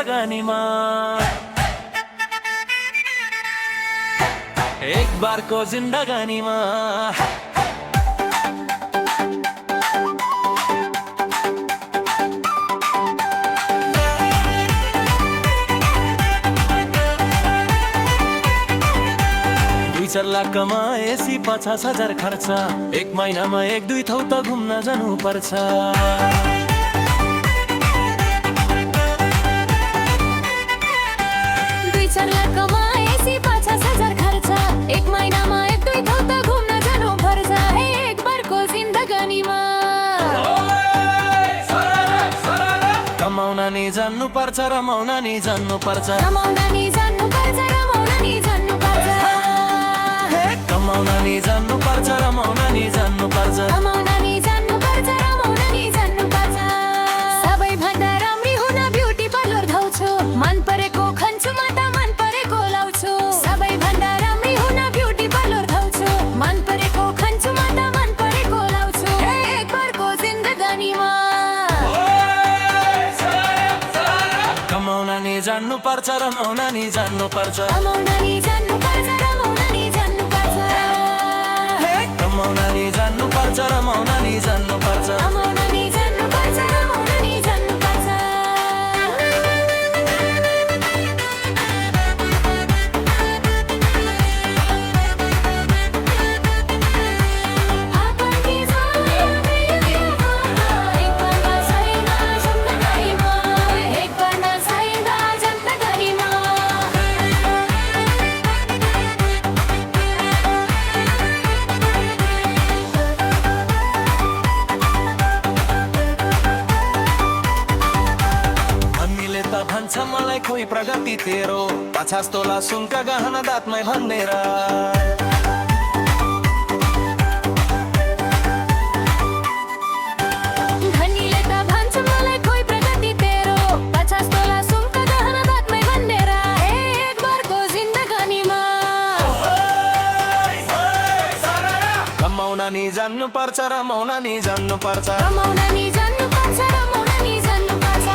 जिन्दगानीमा एक बारको जिन्दगानीमा चार लाख कमाएसी 50,000 खर्च एक महिनामा एक दुई ठाउँ त घुम्न जानु पर्छ दुई चार लाख कमाएसी 50,000 खर्च एक महिनामा एक दुई ठाउँ त घुम्न जानु पर्छ एक बारको जिन्दगानीमा कमाउन नि जान्नु पर्छ रमाउन नि जान्नु पर्छ रमाउन नि जान्नु पर्छ रमाउन नि जान्नु पर्छ कमाउन नि जान्नु पर्छ रमाउन नि जान्नु पर्छ रमाउन नि जान्नु पर्छ रमाउन नि जान्नु पर्छ सबैभन्दा राम्री हुन ब्युटी पार्लर धाउँछु मन परेको खन्छु म त मन परेको लाउँछु सबैभन्दा राम्री हुन ब्युटी पार्लर धाउँछु मन परेको खन्छु म त मन परेको लाउँछु एक बारको जिन्दगानीमा कमाउन नि जान्नु पर्छ रमाउन नि जान्नु पर्छ रमाउन नि जान्नु पर्छ रमाउन नि जान्नु पर्छ कमाउन नि जान्नु पर्छ रमाउन नि जान्नु पर्छ रमाउन नि जान्नु पर्छ रमाउन नि जान्नु पर्छ भन्छ मलाई कोही प्रगति तेरो 50 तोला सुनका गहना दाँतमै भनेर धनीले त भन्छ मलाई कोही प्रगति तेरो 50 तोला सुनका गहना दाँतमै भनेर एक बारको जिन्दगानीमा कमाउन नि जान्नु पर्छ रमाउन नि जान्नु पर्छ रमाउन नि जान्नु पर्छ रमाउन नि जान्नु पर्छ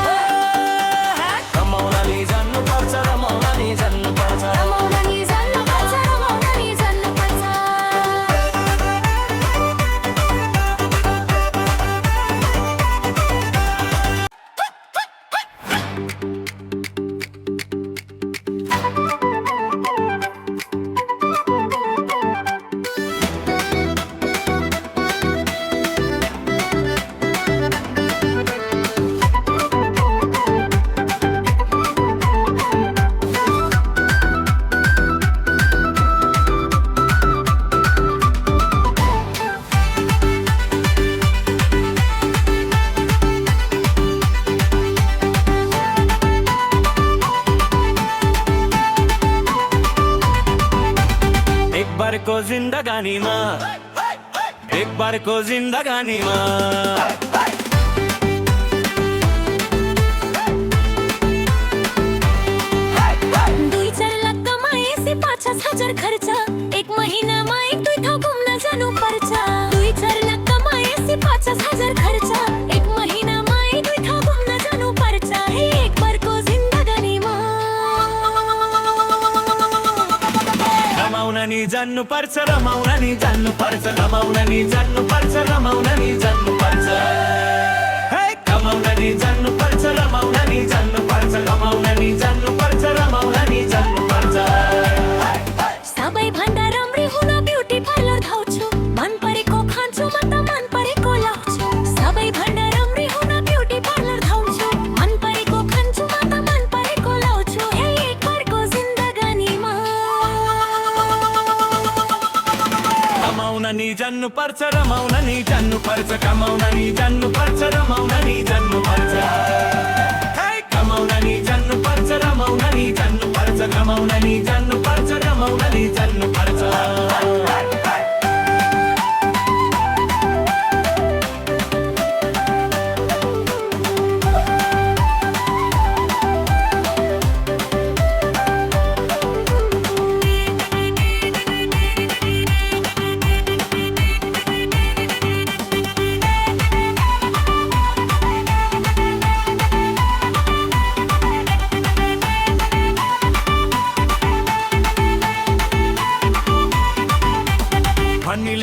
कमाउन नि जान्नु पर्छ रमाउन नि जान्नु पर्छ रमाउन नि जान्नु पर्छ रमाउन नि जान्नु पर्छ बारको जिन्दगानीमा एक बारको जिन्दगानीमा दुई चार लाख कमाएसी 50,000 खर्च एक महिनामा एक दुई ठाउँ घुम्न जानु पर्छ दुई चार लाख कमाएसी 50,000 खर्च एक महिनामा एक दुई ठाउँ घुम्न जानु पर्छ एक बारको जिन्दगानीमा रमाउन नि जान्नु पर्छ रमाउन नि जान्नु पर्छ रमाउन नि जान्नु पर्छ रमाउन नि जान्नु पर्छ कमाउन नि जान्नु पर्छ रमाउन नि जान्नु पर्छ रमाउन नि जान्नु पर्छ रमाउन नि जान्नु पर्छ सबैभन्दा राम्री हुन ब्युटी पार्लर धाउँछु मन परेको खान्छु म त मन परेको लाउँछु सबैभन्दा राम्री हुन ब्युटी पार्लर धाउँछु मन परेको खान्छु म त मन परेको लाउँछु एक बारको जिन्दगानीमा कमाउन नि जान्नु पर्छ रमाउन नि जान्नु पर्छ कमाउन नि जान्नु पर्छ रमाउन नि जान्नु पर्छ कमाउन नि जान्नु पर्छ रमाउन नि जान्नु पर्छ कमाउन नि जान्नु पर्छ रमाउन नि जान्नु पर्छ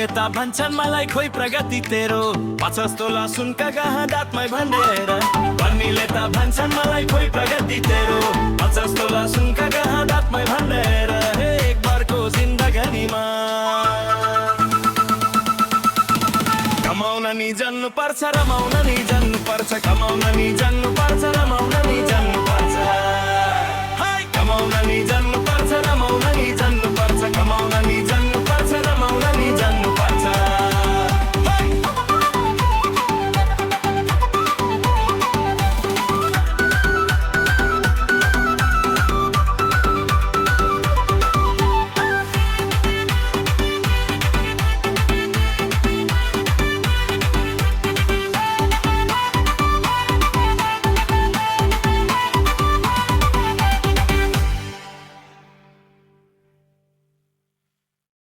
भन्नेले त भन्छन् मलाई खोइ प्रगति तेरो 50 तोला सुनका गहना दाँतमै भन्नेर भन्नेले त भन्छन् मलाई खोइ प्रगति तेरो 50 तोला सुनका गहना दाँतमै भन्नेर एक बारको जिन्दगीमा कमाउन नि जान्नु पर्छ रमाउन नि जान्नु पर्छ कमाउन नि